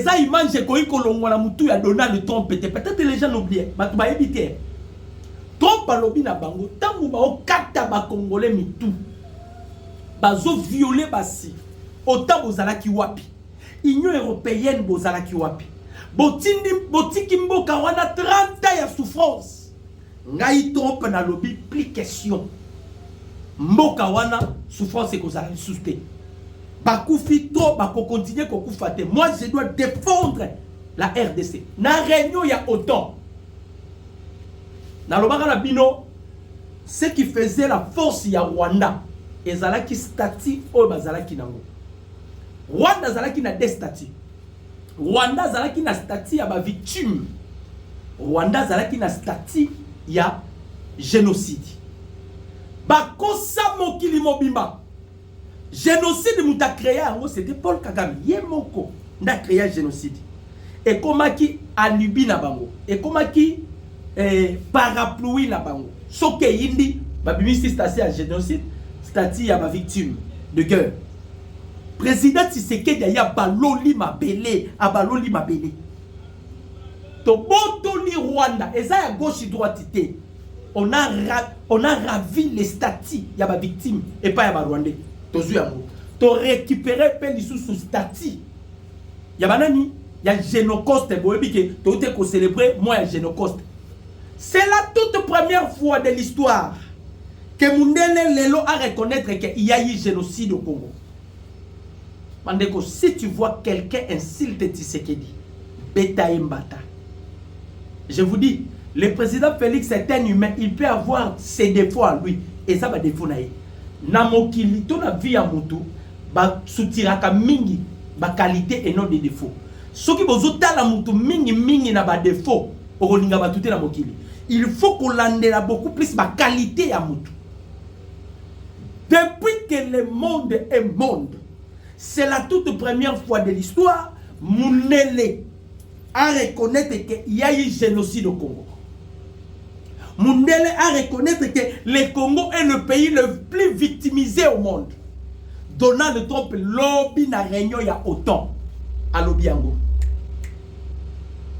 Ça image que kolongo na mutu ya Donald Trump peut-être les gens n'oublient ba ba éviter Trump alobi na bango tangu ba okata ba congolais mitu bazo violer basi autant bozalaki wapi Union européenne bozalaki wapi botiki mboka wana 30 ans ya souffrance ngai Trump na lobi plus question mboka wana souffrance ekozala lisusu bakufi to bako continuer kokufa te. Moi je dois défendre la RDC na réunion ya OTAN na lobaka na bino ce qui faisait la force ya Rwanda ezalaki statut o bazalaki nango. Rwanda zalaki na des statuts. Rwanda zalaki na statut ya ba victime. Rwanda zalaki na statut ya génocide. Bakosa mokili mobimba. Génocide muta créé en c'était Paul Kagame yemoko nda créé génocide et comment qui alibi na bango et comment qui parapluie na bango soke yindi babimisi statut à génocide statut ya ba victime de guerre président Tshisekedi ya baloli mabele abaloli mabele to botoli Rwanda eza ya gauche droite té on a ravi les statuts ya ba victime et pas ya ba Rwandais. Tu récupérer peine sous statut. Ya banani, ya Génocoste, tu te célébrer moi ya Génocoste. C'est la toute première fois de l'histoire que Mundele Lelo a reconnaître qu'il y a eu génocide au Congo. Mandeko, si tu vois quelqu'un insulte Tshisekedi, beta mbata. Je vous dis, le président Félix est un humain, il peut avoir ses défauts à lui et ça va défaut naïe. Na mokili to na vie ya mutu ba sutiraka mingi ba qualité et non des défauts. Soki bozuta la mutu mingi na ba défaut okolinga ba tuté na mokili. Il faut qu'on landela beaucoup plus ba qualité ya mutu. Depuis que le monde est monde, c'est la toute première fois de l'histoire Mundele a reconnaître qu'il y a eu génocide au Congo. Mundele a reconnaître que le Congo est le pays le plus victimisé au monde. Donald Trump lobby na réunion ya OTAN à Lobiango.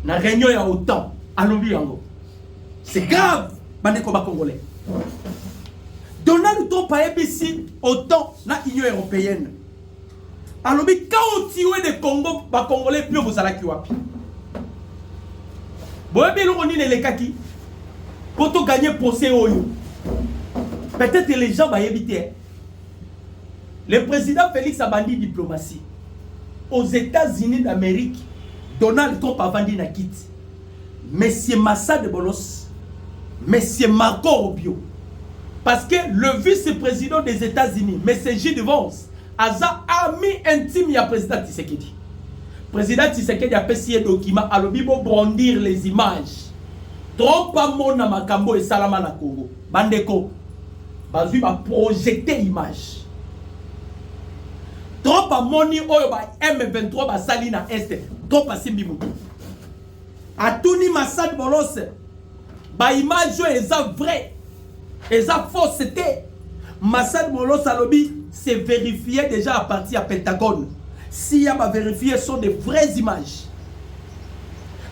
Na réunion ya OTAN à Lobiango. C'est grave, bandeko ba congolais. Donald Trump a ébissi OTAN na Union européenne. A lobi quand on tue de Congo ba congolais plus vous allez wapi. Boyebi lo ni le kaki. Pour gagner procès oyo. Peut-être que les gens vont éviter. Le président Félix a bandit diplomatie. Aux États-Unis d'Amérique, Donald Trump a vendu na kit. Monsieur Massa de Bolos, Monsieur Marco Rubio. Parce que le vice-président des États-Unis, Monsieur J.D. Vance, a ami intime ya président Tshisekedi. Président Tshisekedi a fait un document à l'obibo brandir les images. Trop pas mon makambo et salama na Congo. Bandeko, bazui va projeter image. Trop pas moni oyo ba M23 ba sali na est. Trop pas simbi mutu. Atuni Massad Bolos. Ba image yo eza vrai. Eza fausseté. Massad Bolos alobi c'est vérifié déjà à partir à Pentagone. Si y a pas vérifié sont des vraies images.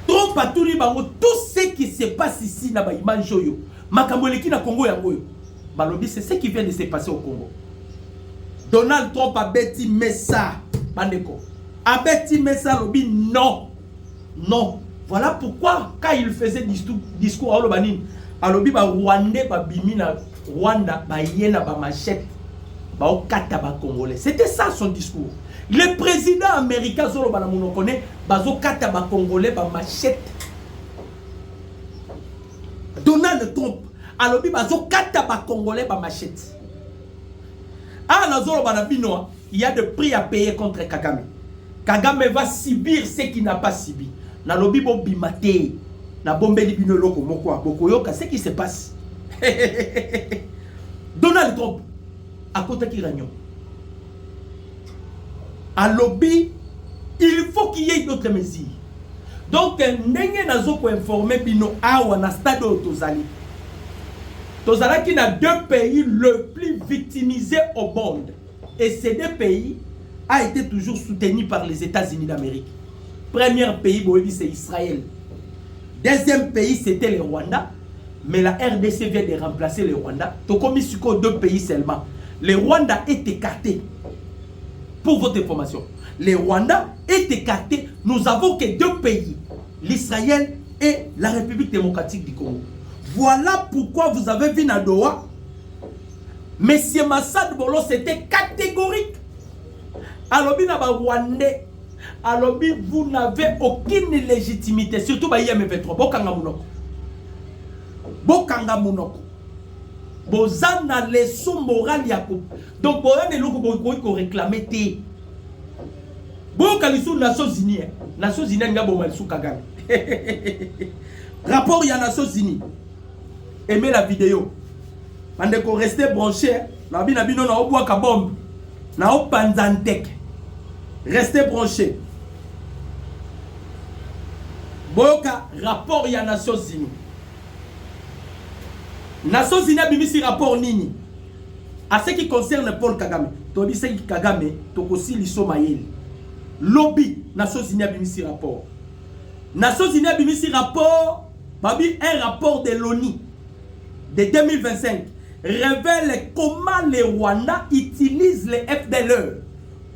Trop paturi bango tout ce qui se passe ici na ba image yo makamboleki na Congo yango yo balobi c'est ce qui vient de se passer au Congo. Donald Trump a beti messa bandeko a beti messa lobi non voilà pourquoi quand il faisait discours à Lobanine alobi ba Rwandais ba bimi na Rwanda ba yena ba machette ba okata ba congolais. C'était ça son discours. Le président américain Zolo Banamuno connaît bazo kata ba congolais ba machette. Donald Trump alobi bazo kata ba congolais ba machette. Ah na Zolo Banabino, il y a des prix à payer contre Kagame. Kagame va subir ce qu'il n'a pas subi. Na lobi bo bimate na bombeli bino loko moko bokoyoka ce qui se passe. Donald Trump à côté qui ragnon. À lobby, il faut qu'il y ait d'autres mesures. Donc, n'engé nazo ko informer bino awa na stade Tozali. Tozala qui n'a deux pays le plus victimisés au monde. Et ces deux pays a été toujours soutenu par les États-Unis d'Amérique. Premier pays, c'est Israël. Deuxième pays, c'était le Rwanda. Mais la RDC vient de remplacer le Rwanda. Donc, comme il y a deux pays seulement. Le Rwanda est écarté. Pour votre information. Le Rwanda est écarté. Nous avons que deux pays. L'Israël et la République démocratique du Congo. Voilà pourquoi vous avez vu Nadoa. Monsieur Massad Bolo, c'était catégorique. Alors, Rwandais. Alors, vous n'avez aucune légitimité. Surtout, IM23. Bokanga Mounoko. Bokanga Mounoko. Bozana leçon morale Yakou. Donc, Boyan et Loko Boyko réclamer té. Bokalisou Nations Unies. Nations Unies n'a pas sous Kagame. Rapport ya Nations Unies. Aimez la vidéo. Pendant qu'on restait branché, na bino na obwa ka bombe. Na opanzantek. Restez branchés. Boka, rapport ya Nations Unies. Nations Unies a mis rapport nini. À ce qui concerne Paul Kagame. Tobi se Kagame, tokosi liso mayeli. Lobby, Nations Unies a mis rapport. Nations Unies a mis rapport, babi un rapport de l'ONU de 2025 révèle comment le Rwanda utilise les FDLR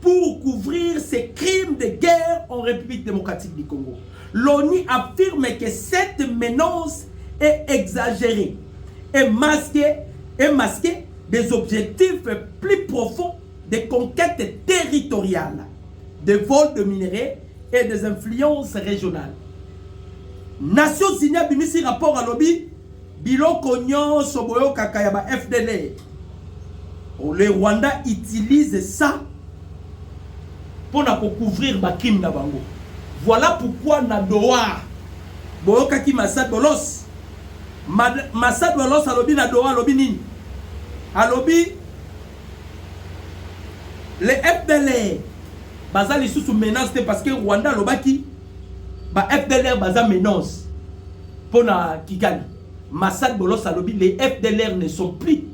pour couvrir ses crimes de guerre en République démocratique du Congo. L'ONU affirme que cette menace est exagérée et masquée des objectifs plus profonds de conquête territoriale, de vol de minerais et des influences régionales. Nations Unies a mis ce rapport à lobby, biloko nyonso boyo kakayaba FDL. Le Rwanda utilise ça pour couvrir ma crime na bango. Voilà pourquoi Nadoa boyo kaki Massad Bolos. Massad Bolos a lobby Nadoa lobby nini? A lobby les FDL bazali sous menace parce que Rwanda lobaki ba FDLR baza menace pour na Kigali. Massad Bolos a lobby les FDLR ne sont plus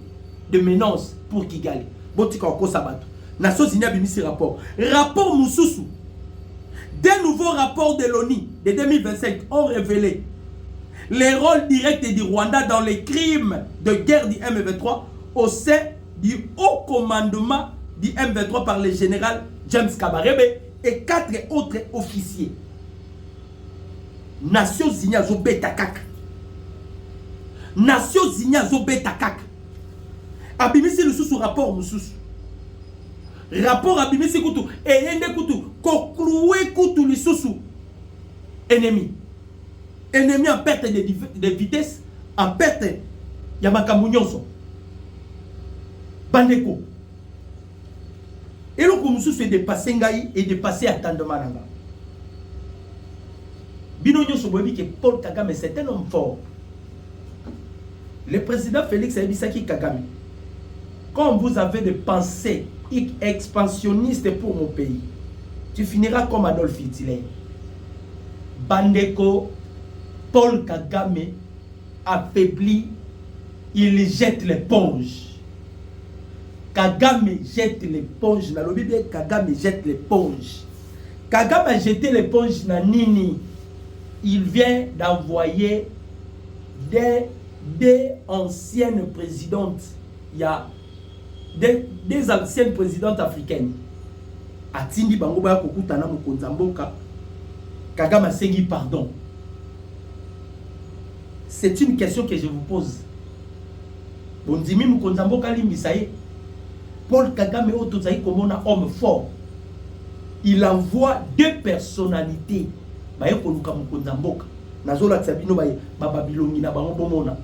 de menace pour Kigali. Botika ko sabato. Nations Unies a mis ce rapport. Rapport Moussousou. Des nouveaux rapports de l'ONU de 2025 ont révélé les rôles directs du Rwanda dans les crimes de guerre du M23 au sein du haut commandement du M23 par le général James Kabarebe et 4 autres officiers. Nations Unies a beta kaka. Nations Unies a beta kaka. Abimisi le sous rapport Moussousou. Rapport Abimisi Koutou et Yende Koutou concloué Koutou le sous ennemi. Ennemi en perte de vitesse, en perte Yamakamounionso. Bandeko. Et le Koumoussou se dépassé Ngaï et dépassé attendement Nanga. Binonyo Sobobi que Paul Kagame c'est un homme fort. Le président Félix Ebisaki Kagame, quand vous avez des pensées expansionnistes pour mon pays, tu finiras comme Adolf Hitler. Bandeko, Paul Kagame affaibli, il jette l'éponge. Kagame jette l'éponge. Dans le Bible, Kagame jette l'éponge. Kagame a jeté l'éponge na nini. Il vient d'envoyer des anciennes présidentes. Il y a des anciennes présidentes africaines. Atindi bango ba kokutana mokonza mboka. Kagame a sengi pardon. C'est une question que je vous pose. Bondimi mokonza mboka limbisaye. Paul Kagame otozayi komona homme fort. Il envoie deux personnalités. Baye koluka mokonza mboka. Nazola tsabino baye babilongi na bango bomona.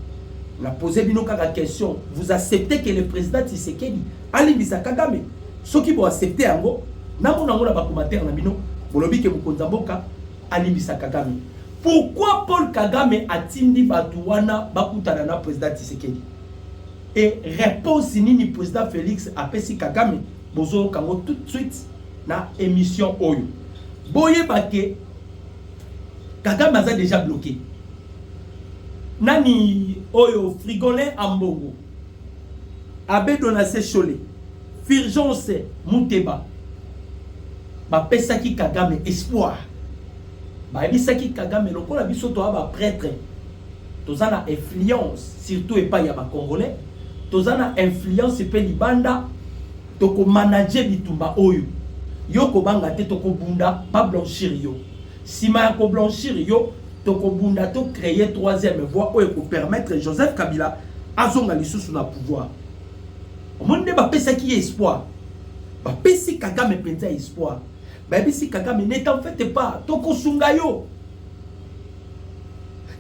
La posé bino kaka question, vous acceptez que le président Tshisekedi alimbisa Kagame? Ceux qui vont accepter ango, na mona ngona ba commentaire na bino, bolobi ke mokonza mboka alimbisa Kagame. Pourquoi Paul Kagame a tindi batouana bakutana na président Tshisekedi? Et réponse nini président Félix a pesi Kagame bozo kango tout de suite na émission Oyo. Boye bake Kagame a déjà bloqué. Nani Oyo Frigolin Ambongo Abe Donase Chole Firgence Mouteba Ba Pesaki Kagame espoir bayebisaki Kagame lokola biso to ba prêtre tozana influence surtout et pas ya ba congolais tozana influence pe libanda toko manager bitumba oyo yo ko banga te toko bunda ba blanchir yo sima ya ko blanchir yo toko bunda to créer troisième voie oyo ko permettre Joseph Kabila azonga lisusu na pouvoir omonde ba pesa ki espoir ba pesi Kagame penza espoir ba bisi Kagame ne t'en faites pas toko sunga yo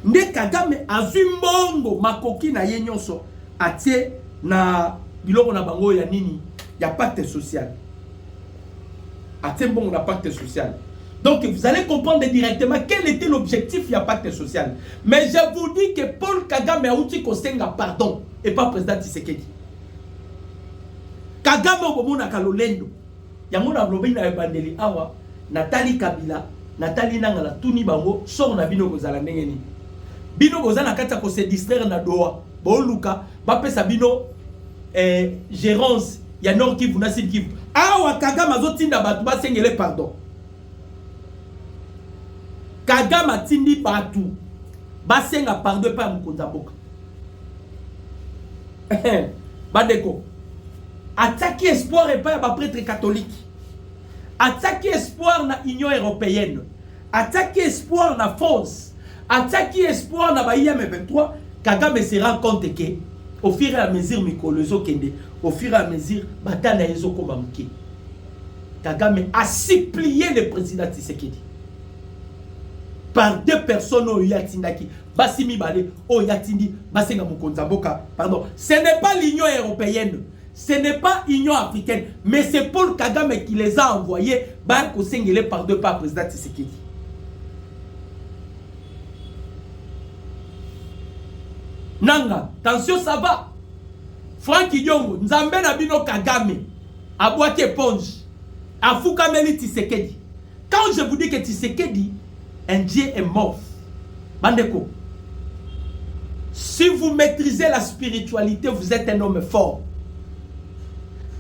nde Kagame azwi mbongo makoki na ye nyonso atie na biloko na bango ya nini ya pacte social atie mbongo na pacte social. Donc vous allez comprendre directement quel était l'objectif du pacte social. Mais je vous dis que Paul Kagame a outi kosenga pardon et pas président Tshisekedi. Kagame obomona kalolendo yango na blobi na ebandeli awa Nathalie Kabila Nathalie Nangala tuni bango sort na bino kozala ndenge ni bino bozana kata ko se distraire na doa boluka ba pesa bino gérance ya Nord Kivu na Sud Kivu awa Kagame azotinda batu ba sengele pardon. Kagame tindi batu ba senga pardon pa mukonza boka badeko attaquer espoir et pas ba prêtre catholique attaquer espoir na Union européenne attaquer espoir na France attaquer espoir na ba IM23. Kagame se rend compte que au fur et à mesure mikolozo kende au fur et à mesure batana ezo koma muke Kagame a supplié le président Tshisekedi par deux personnes au yatindaki basimi bale au yatindi basenga mukonza mboka pardon. Ce n'est pas l'Union européenne, ce n'est pas l'Union africaine, mais c'est Paul Kagame qui les a envoyés par kosengele par deux par président Tshisekedi. Nanga, attention ça va. Franck Idiongo, Nzambe na bino Kagame, aboite éponge, afukameli Tshisekedi. Quand je vous dis que Tshisekedi, un Dieu est mort. Bandeko, si vous maîtrisez la spiritualité, vous êtes un homme fort.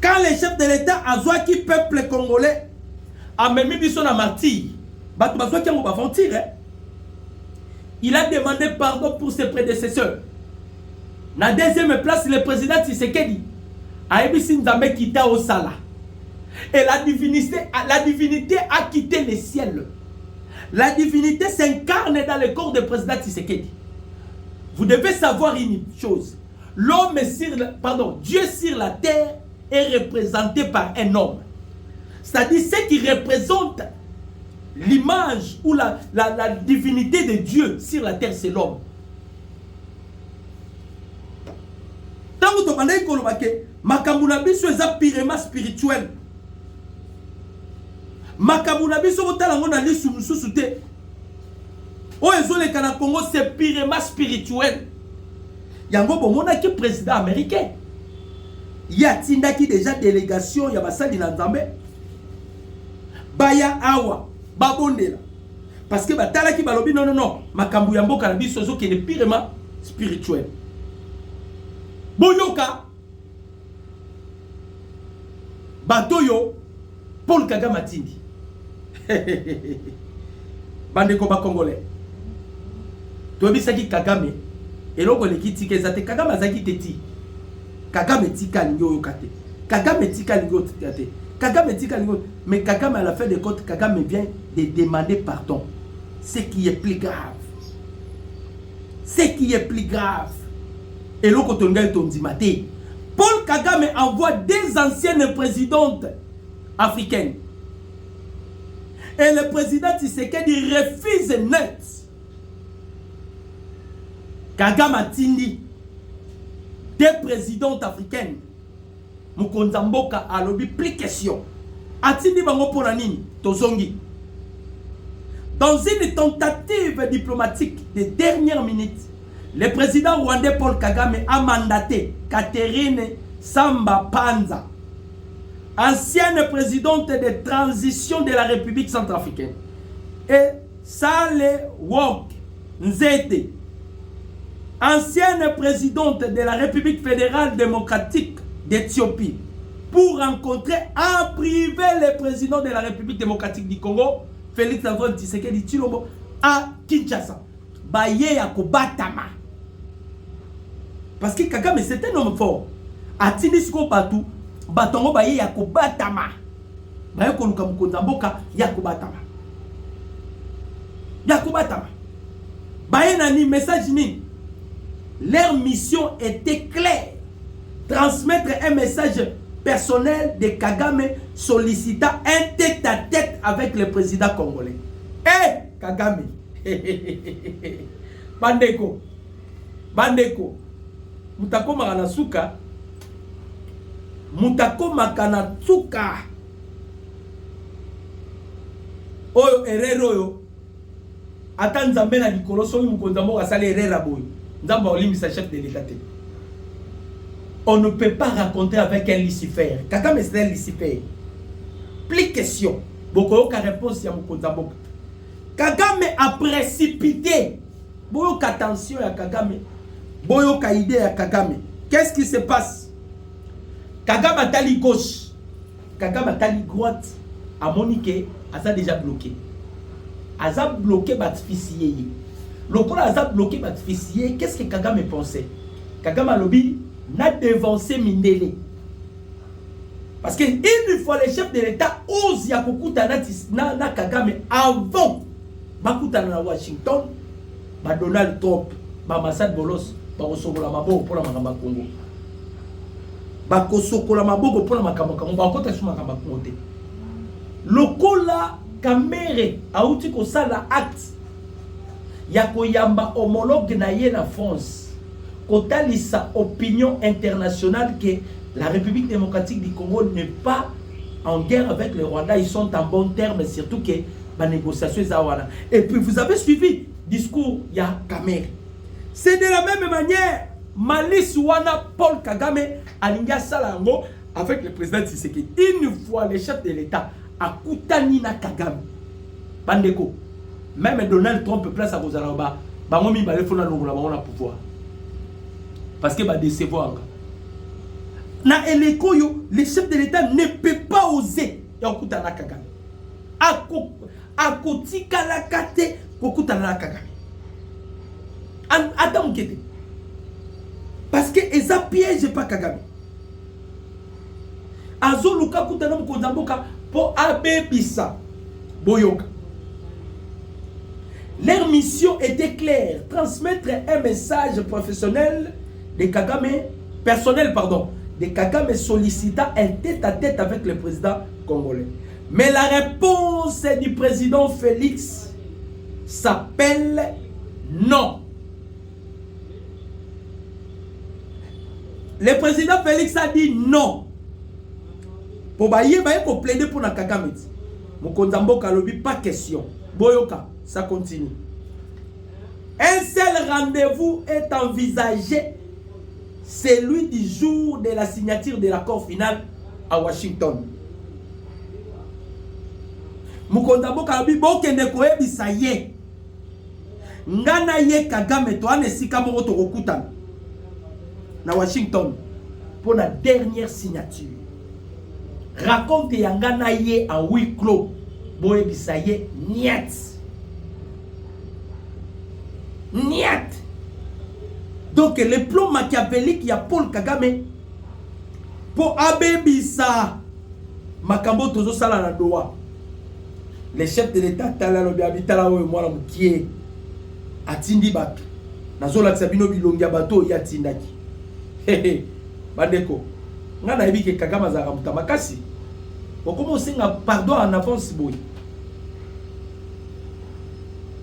Quand les chefs de l'État a qui peuple congolais a même mis son martyr, il a demandé pardon pour ses prédécesseurs. Na deuxième place, le président Tshisekedi a émis Nzambe quitté au Sala. Et la divinité a quitté le ciel. La divinité s'incarne dans le corps du président Tshisekedi. Vous devez savoir une chose. L'homme Dieu sur la terre est représenté par un homme. C'est-à-dire ce qui représente l'image ou la divinité de Dieu sur la terre, c'est l'homme. Tant que vous avez dit que Makamuna biso est purement spirituel. Makamuna biso otalango na lisu mususu te. O ezole kana Congo c'est purement spirituel. Yango bomona ki président américain. Ya tindaki déjà délégation ya basali na Nzambe. Baya awa babondela. Parce que batalaki balobi non makambu ya mboka na biso zo ki est purement spirituel. Boyoka Batoyo Paul Kagame atindi. Bandeko ba Congolais. Toyebisaki Kagame eloko lekiti kezate Kagame azaki teti. Kagame tika lingo yokate. Kagame tika lingo yokate. Kagame tika lingo, mais Kagame à la fin de compte Kagame vient de demander pardon. Ce qui est plus grave. Ce qui est plus grave. Et l'autre Paul Kagame envoie des anciennes présidentes africaines. Et le président Tshisekedi refuse net. Kagame a tindi des présidentes africaines. Mukonza mboka alobi plus question. Atindi bango pona nini tozongi. Dans une tentative diplomatique de dernière minute, le président rwandais Paul Kagame a mandaté Catherine Samba Panza, ancienne présidente de transition de la République centrafricaine, et Sale Work Nzete, ancienne présidente de la République fédérale démocratique d'Éthiopie, pour rencontrer en privé le président de la République démocratique du Congo, Félix Antoine Tshisekedi Tshilombo, à Kinshasa. Baye ya kobatama. Parce que Kagame c'est un homme fort. Atindi siko batu, batongo baye ya kobatama. Baye koluka mukonza mboka ya kobatama. Ya kobatama. Baye nani message ni. Leur mission était claire. Transmettre un message personnel de Kagame sollicitant un tête-à-tête avec le président congolais. Eh, Kagame. Bandeko. Bandeko. Mutako Maranasuka. Mutako Makanatsuka. Oyo erero yo. Ata nzambe na likolo so mukonza mo asale erera boy. Nzamba olimisa chef de l'État. On ne peut pas raconter avec un Lucifer. Kagame c'est un Lucifer. Plus question. Beaucoup de réponse à mukonza mboka. Kagame a précipité. Boyoka attention à Kagame. Boyoka idée à Kagame. Qu'est-ce qui se passe? Kagame a tali gauche. Kagame a tali droite. A Monique, a déjà bloqué. A bloqué Batfisier. Lokola a bloqué Batfisier. Qu'est-ce que Kagame pensait? Kagame a lobby n'a dévancé Mindele. Parce que une fois les chefs de l'État osent yakukuta na Kagame avant bakutana na Washington, ba Donald Trump, ba Massad Bolos, ba kosokola maboko pour la makamba Congo. Ba kosokola maboko pour la makamba Congo, ba kota suma makamba Congo te. Lokola Kamere auti ko sala acte ya koyamba homologue na ye na France. Kotalisa opinion internationale que la République démocratique du Congo n'est pas en guerre avec le Rwanda, ils sont en bon terme, surtout que la négociation est à. Et puis vous avez suivi le discours de Kamere. C'est de la même manière, Malice Wana Paul Kagame Alinga Salango avec le président Tshisekedi. Une fois le chef de l'État à Koutanina Kagame. Bandeko, même Donald Trump place à Rosaraba, Bangomi Balefona Longola Bangola pouvoir. Parce que va décevoir. Na elekoyo, le chef de l'État ne peut pas oser yakutana Kagame. Akotika la kate kokutana Kagame. Adam Kete. Parce que eza piège pas Kagame. Azo luka kutana mkonzamboka po abebisa boyoka. Leur mission était claire, transmettre un message professionnel de Kagame, personnel pardon, de Kagame sollicitant un tête-à-tête avec le président congolais. Mais la réponse du président Félix s'appelle non. Le président Félix a dit non. Pour bailler, pour plaider pour Kagame. Mokonzambo Kalobi, pas question. Boyoka, ça continue. Un seul rendez-vous est envisagé, celui du jour de la signature de l'accord final à Washington. Mokonzambo Kalobi, bokende koyebisa ye. Ngana ye Kagame to ane sika moko to kokutana na Washington pour la dernière signature. Raconte yangana ye en huis clos. Boyebisa ye niet. Niet. Donc le plan machiavélique ya Paul Kagame pour abebisa makambo tozo sala na doa. Le chef de l'État tala lobi abitala oyo mwana mukie atindi bato. Nazola tsabino bilongia bato ya tindaki. Bandeko. Ngana yebi ke Kagame azaka mutamakasi. Comment singa pardon en avance boy.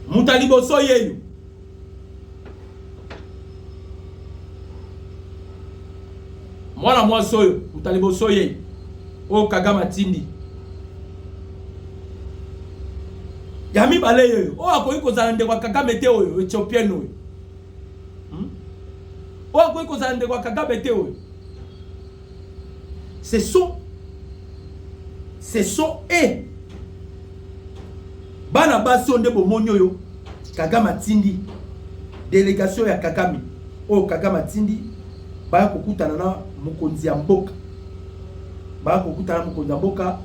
Mutalibo soyeyo. Mwana mwa soyo, mutalibo soyeyo. O Kagame tindi. Yami baleyo. O akoyi kozala ndeko Kagame te oyo, Ethiopienne oyo. O akoyi kozala ndeko Kagame te oyo. Ce sont eux. Bana baso nde bomonyo yo. Kagame tindi. Délégation ya Kagame. O Kagame tindi. Baya kokutana na mokonzi ya mboka. Baya kokutana na mokonzi ya mboka.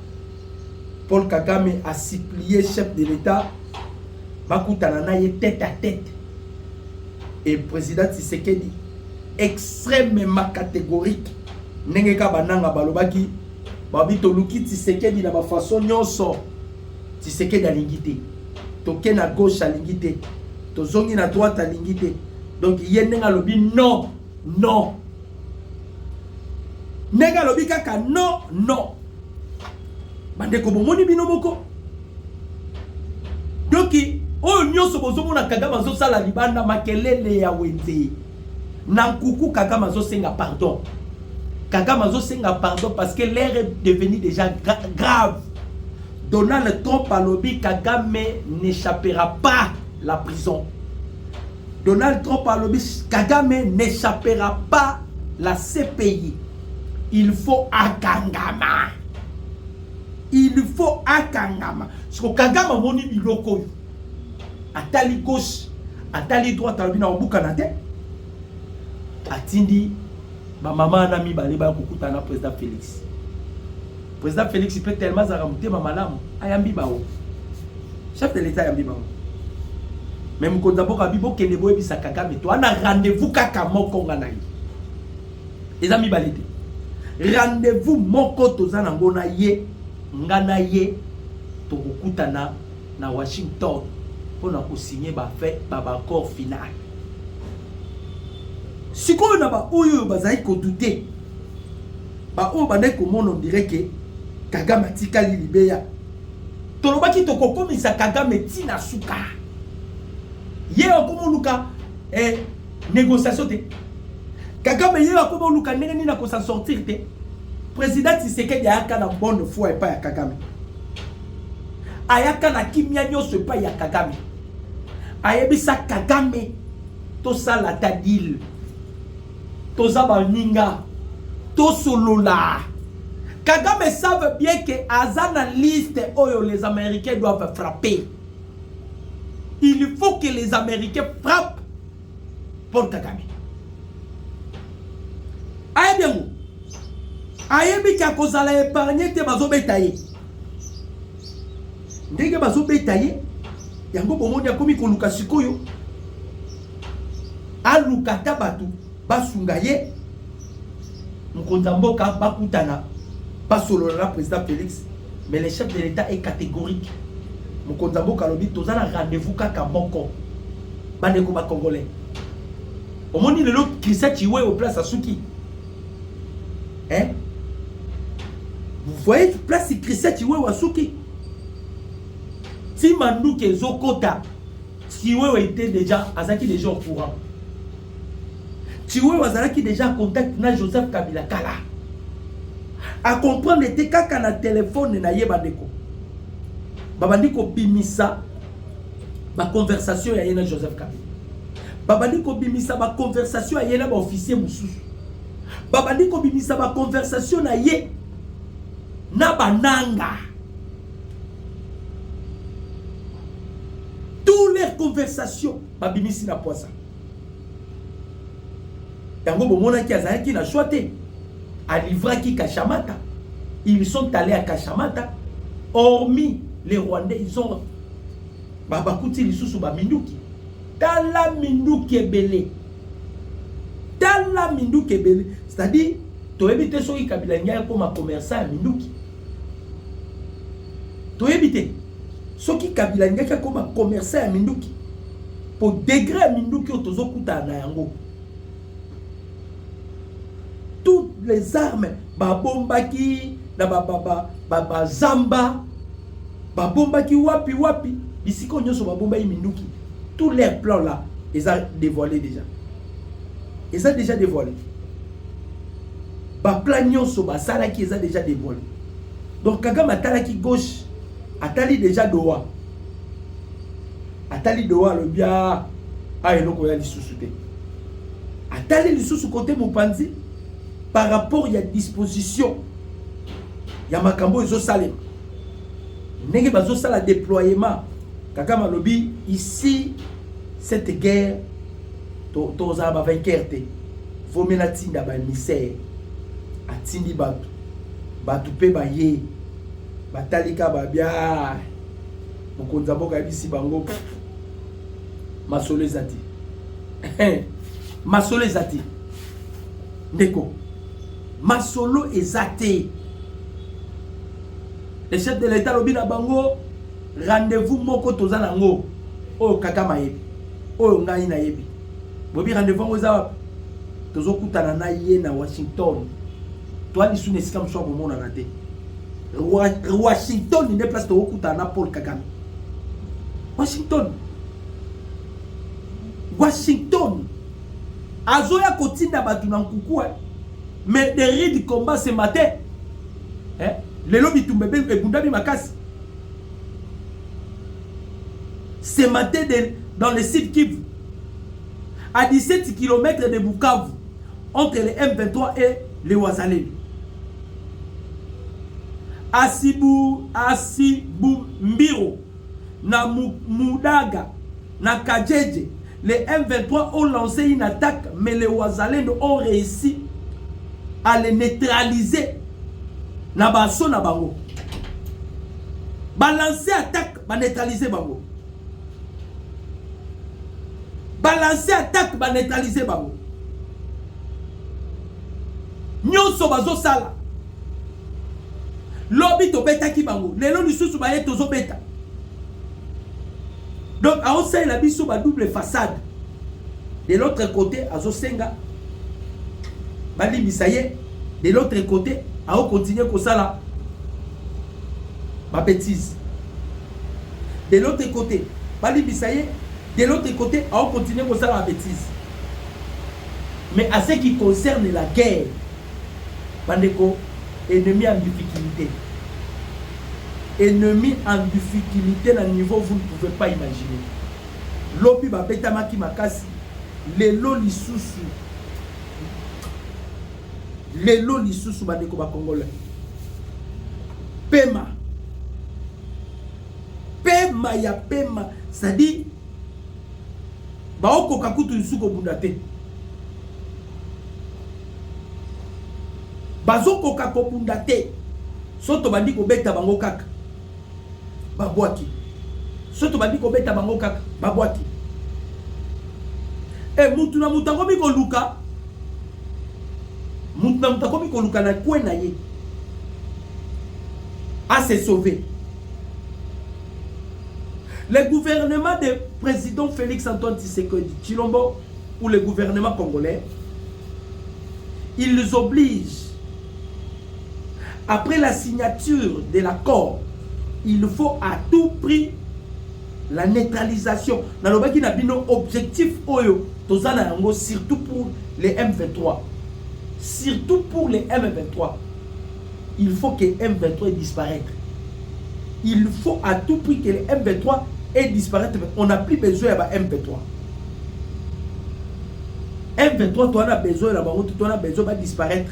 Paul Kagame a supplié chef de l'État bakutana na ye tête à tête. Et président Tshisekedi extrêmement catégorique ndenge ka bananga balobaki babi toluki Tshisekedi na ba façon nyonso Tshisekedi alingi te toke na gauche alingi te tozongi na droite alingi te donc ye ndenge alobi non non ndenge alobi kaka non non bandeko bomoni bino moko donc oyo nyonso bozomona Kagame azosala libanda makelele ya wenze na nkuku Kagame azosenga pardon. Kagame azosenga pardon parce que l'air est devenu déjà grave. Donald Trump alobi Kagame n'échappera pas la prison. Donald Trump alobi Kagame n'échappera pas la CPI. Il faut akangama. Il faut akangama. Parce que Kagame moni biloko atali gauche, atali droite alobi na obuka na te. Atindi ba maman na mi baleba kukuta na président Félix. Président Félix il peut tellement zaramute ma malamu ayambi bawo. Chef de l'état ayambi bawo. Même ko d'abord bibo kende boye bisa Kagame to ana rendez-vous kaka moko ngana yi. Ezami balete. Rendez-vous moko tozana ngona ye ngana ye to kukuta na Washington pour na ko signer ba fait ba accord final. Si on a ba oyo bazai ko douter ba o bande ko mon on dirait que Kagame tikali libeya tolobaki to ko komisa Kagame tina suka ye okomo luka négociation te Kagame ye okomo luka ndenge ni na ko s'en sortir te président Tshisekedi ayaka na bonne foi et pas ya Kagame ayaka na kimia nyonso pas ya Kagame ayebisa Kagame to sala ta deal Tozaba ninga, tosolola. Kagame savent bien que Azana liste oyo les Américains doivent frapper. Il faut que les Américains frappent pour Kagame. Aïe bien vous. Aïe bien qu'il y a épargné te bazo betaye. Ndenge bazo betaye. Yango bomondi akomi koluka sikoyo. Aluka tabatu. Basungaye Mkonzamboka bakutana basolo la président Félix mais le chef de l'état est catégorique Mkonzamboka lobi tozana rendez-vous kaka moko bandeko ba congolais omoni lelo Christian Chiwe au place à Suki hein vous voyez place Christian Chiwe à Suki si Manduke Zokota Chiwe était déjà azaki déjà au courant Chiwe wazalaki déjà en contact na Joseph Kabila Kala. A comprendre était kaka na téléphone na yeba ndeko. Babandiko bimisa ba conversation ya yena Joseph Kabila. Babandiko bimisa ba conversation ya yena ba officier mususu. Babandiko bimisa ba conversation na ye na bananga. Toutes les conversations babimisi na poisa. Yango bomona ki azaki na choité a livré ki Kashamata. Ils sont allés à Kashamata. Hormis les Rwandais, ils ont babakuti lisusu ba minduki. Dans la minduki ebele. Dans la minduki ebele. C'est-à-dire, to ebite soki Kabila nya comme commerçant à minduki. To ebite soki Kabila nya comme commerçant à minduki. Pour degré à minduki otozokuta na yango. Toutes les armes, babombaki, na zamba, babombaki wapi wapi, ici qu'on y a sur babomba minduki. Tous les plans là, ils ont dévoilé déjà. Ils ont déjà dévoilé. Baplan sur basala qui ils ont déjà dévoilé. Donc Kagame atalaki gauche, atali déjà doa. Atali doa le bien, ah et non qu'on a dit sous-souté. Atali le sous-côté Mopanzi. Par rapport à la disposition, il y a Makambo et Zosalem. Nenge bazo sala déploiement. Kagame lobi ici cette guerre toza ba vainqueur te. Vomena tinda ba misère. Atindi batu pe ba ye. Batalika ba bia. Mokonzamboka bisi bango. masolo ezati masolo ezati ndeko masolo ezati. Le chef de l'état lobi na bango rendez-vous moko toza nango o kaka mayebi o ngai na yebi bobi rendez-vous ngo za tozo kutana na ye na Washington toi lisu ne sikam so mo na te Washington ni place to kutana na Paul Kagame Washington azoya kotinda batu na nkuku mais derrière du combat ce matin le lobby tumbebe et bundabi makasi ce matin dans le site Kivu à 17 km de Bukavu entre les M23 et les Wazalendo Asibu Mbiro na Mudaga na Kajeje les M23 ont lancé une attaque mais les Wazalendo ont réussi à les neutraliser na baso na bango balancer attaque ba neutraliser bango balancer attaque ba neutraliser bango nyonso bazo sala lobi to beta ki bango lelo lisusu ba ye tozo beta donc a osai la biso ba double façade de l'autre côté azo senga bali bisaye de l'autre côté à continuer comme ça là ma bêtise de l'autre côté bali bisaye de l'autre côté à continuer comme ça la bêtise mais à ce qui concerne la guerre bandeko ennemi en difficulté dans niveau vous ne pouvez pas imaginer lobi ba beta maki makasi lelo lisusu bandeko ba congolais pema ça dit ba oko kakutu lisuko bundate bazoko kako bundate soto bandiko beta bango kaka babwaki soto bandiko beta bango kaka babwaki e mutu na mutango biko luka Mutakomi koluka na kwe na ye à se sauver. Le gouvernement du président Félix Antoine Tshisekedi Tshilombo ou le gouvernement congolais, ils les obligent après la signature de l'accord, il faut à tout prix la neutralisation. Nalobaki na bino objectif oyo tozana yango surtout pour les M23. Surtout pour les M23, il faut que M23 disparaisse. Il faut à tout prix que les M23 aient disparaître. On n'a plus besoin de M23. M23, tu as besoin de tu as besoin de disparaître.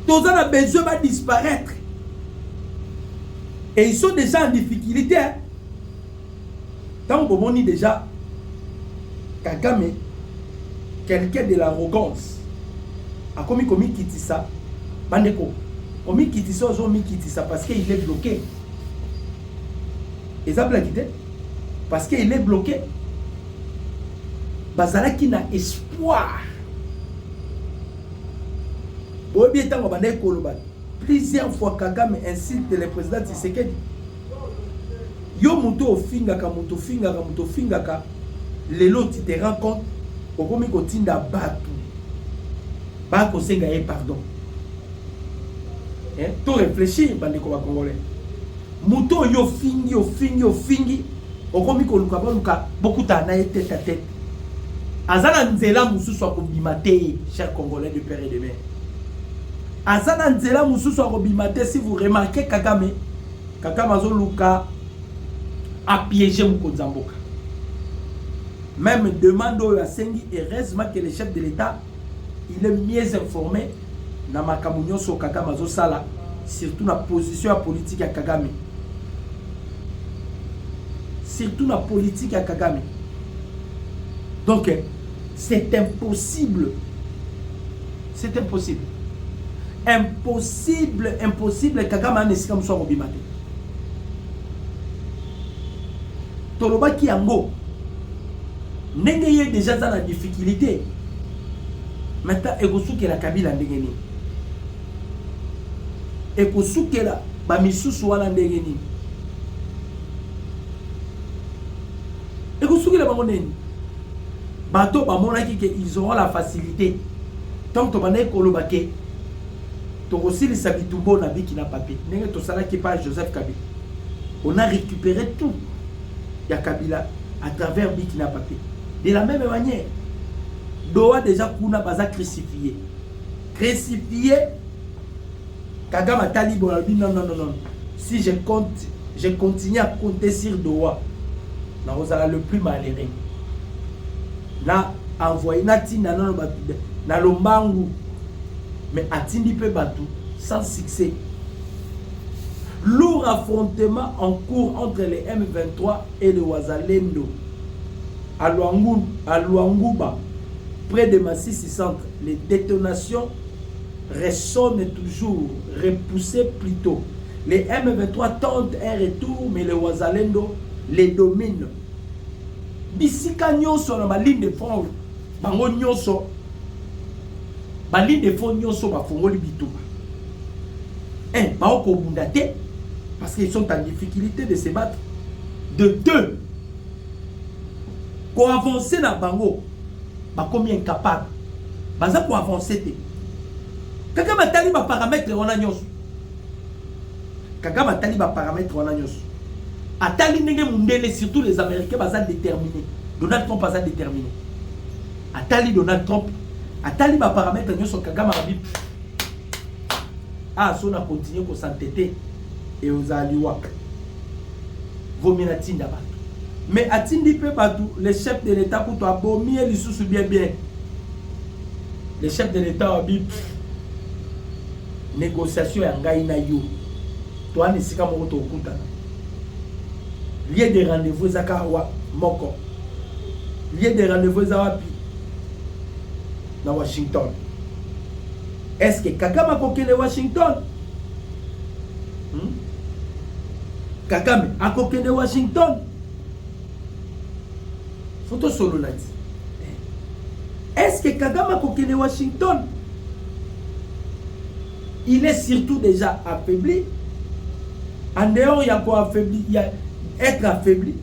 Tu as besoin de disparaître. Et ils sont déjà en difficulté. Tant qu'on dit déjà Kagame, quelqu'un de l'arrogance, a commis Kitissa, Bandeko, commis Kitissa, parce qu'il est bloqué. Et ça blagué parce qu'il est bloqué. Bazala qui n'a espoir. Plusieurs fois Kagame insulte le président Tshisekedi. Yo muto fingaka. Lelo tu te rends compte okomi kotinda batu ba ko senga pardon to réfléchir bandeko ba congolais muto yo fingi okomi ko luka bokuta na tête à tête azana nzela mususu akobima te cher congolais de père et de mère azana nzela mususu akobima te. Si vous remarquez Kagame azoluka a piéger Mukonzamboka. Même demande à Sengi, heureusement que le chef de l'État, il est mieux informé dans ma camunyon sur Kagame Sala, surtout dans la position politique à Kagame. Surtout dans la politique à Kagame. Donc, c'est impossible. C'est impossible. Impossible Kagame ne soit comme Bimate. tolobaki yango ndenge ye déjà dans la difficulté maintenant ekosukela Kabila ndenge nini ekosukela ba misusu wana ndenge nini ekosukela bango nini bato bamonaki que ils auront la facilité tant que banaye koloba ke tokosilisa bitumbo na biki na papier ndenge tosalaki par Joseph Kabila on a récupéré tout ya Kabila à travers biki na papier. De la même manière, Doha déjà kuna baza crucifié. Crucifié, Kagame Talibo a dit non. Si je continue à compter sur Doha, on sera le plus malheureux. Na envoyé Natina na Lombangu, mais Atindi pe Batou sans succès. Lourd affrontement en cours entre les M23 et le Wazalendo. À Luanguba, près de Massissi Centre, les détonations ressonnent toujours, repoussées plutôt. Les M23 tentent un retour, mais le Wazalendo les domine. Bisika nyonso na ligne de front, bango nyonso, ba ligne de front nyonso ba fongoli bituba. Ba oko bundate parce qu'ils sont en difficulté de se battre. De deux, pour avancer dans bango, ba combien incapable. Baza pour avancer te. Kaka batali ba paramètre wana nyonso. Kaka batali ba paramètre wana nyonso. Atali ndenge mundele surtout les Américains baza déterminés. Donald Trump baza déterminé. Atali Donald Trump, atali ba paramètre nyonso Kagame rabi. Ah, so na continuer ko s'entêter et aux aliwa. Vomina tinda ba. Mais atindi pe batu le chef de l'État kuto abomi et lisusu bien. Le chef de l'État abi négociation ya ngai na yo. Toi ni sika moko to okutana. Lieu de rendez-vous zaka wa moko. Lieu de rendez-vous za wapi na Washington. Est-ce que Kagame a coqué Washington? Kagame a coqué Washington? Photo solo là. Est-ce que Kagame a coqué Washington? Il est surtout déjà affaibli. En dehors, il y a quoi affaibli? Il y a être affaibli.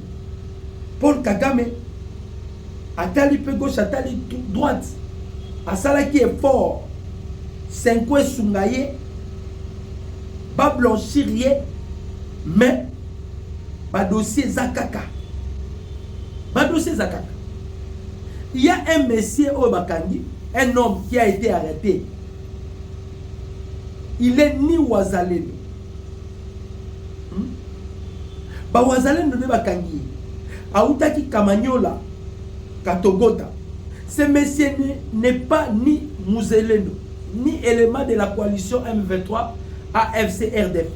Paul Kagame, atali peu gauche, atali droite. Asala qui est fort. 5 sungaye. Ba blanchir mais ba dossier zakaka. Ba dossier zakaka. Il y a un monsieur au Bakangi, un homme qui a été arrêté. Il est ni Wazalendo. Ba Wazalendo de Bakangi. Aoutaki Kamanyola, Katogota. Ce monsieur n'est pas ni Mouzelendo, ni élément de la coalition M23 AFC RDF.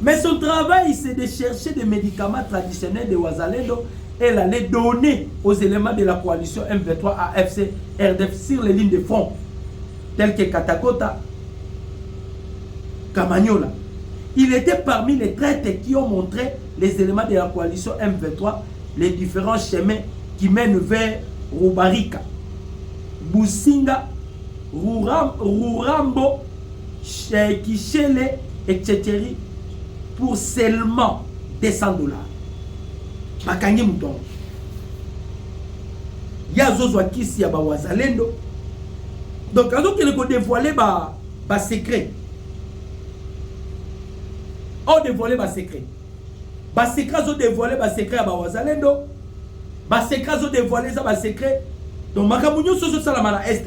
Mais son travail, c'est de chercher des médicaments traditionnels de Wazalendo et les donner aux éléments de la coalition M23 AFC RDF sur les lignes de front, telles que Katakota, Kamanyola. Il était parmi les traîtres qui ont montré les éléments de la coalition M23, les différents chemins qui mènent vers Rubarika, Businga, Rurambo, Kichele, etc. pour seulement $200. Bakangi mouton. Yazozo Kisi ya Wazalendo. Donc, alors qu'il a dévoilé ba secret. On dévoilé ba secret. Ba secret ont dévoilé ba secret à Wazalendo. Ba secret ont dévoilé ça ba secret. Donc, Makamounio Soso Salamana Est.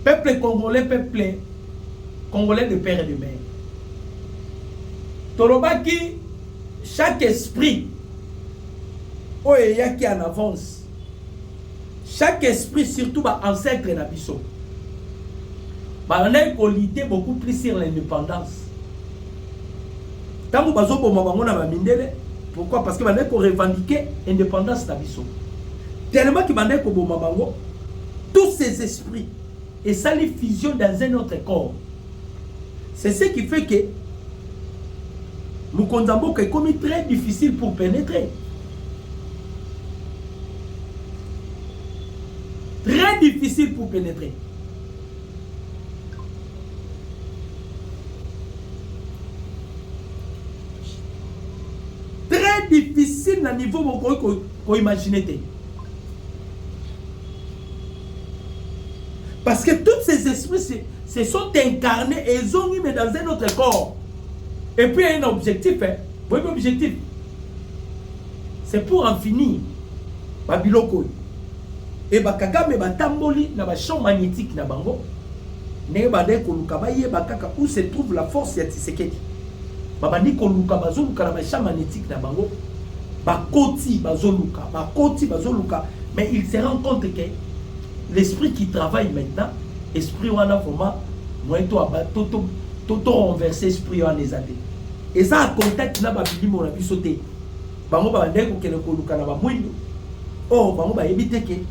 Peuple congolais de père et de mère. Torobaki, chaque esprit, qui en avance, chaque esprit, surtout ancêtre na biso, on a qualité beaucoup plus sur l'indépendance. Quand vous avez pourquoi? Parce que on a revendiqué l'indépendance na biso. Tellement que tous ces esprits et ça les fusion dans un autre corps. C'est ce qui fait que Moukonzambo est comme très difficile pour pénétrer. très difficile pour pénétrer. Très difficile na niveau qu'on imagine. Parce que tous ces esprits se sont incarnés et ils ont mis dans un autre corps. Et puis il y a un objectif. Vous voyez l'objectif? C'est pour en finir. Babiloko. Et bakaka me batamboli na ba champ magnétique na bango. Ne bade ko lukabaye bakaka où se trouve la force ya Tshisekedi. Babandi ko luka bazoluka na ba champ magnétique na bango. Bakoti bazoluka. Mais il se rend compte que l'esprit qui travaille maintenant, esprit wana vraiment moi to renverser esprit wana ezate. Et ça a contact na babili mona bisoté. Bango ba ndeko kene ko luka na ba mwindo. Oh bango ba ebite ke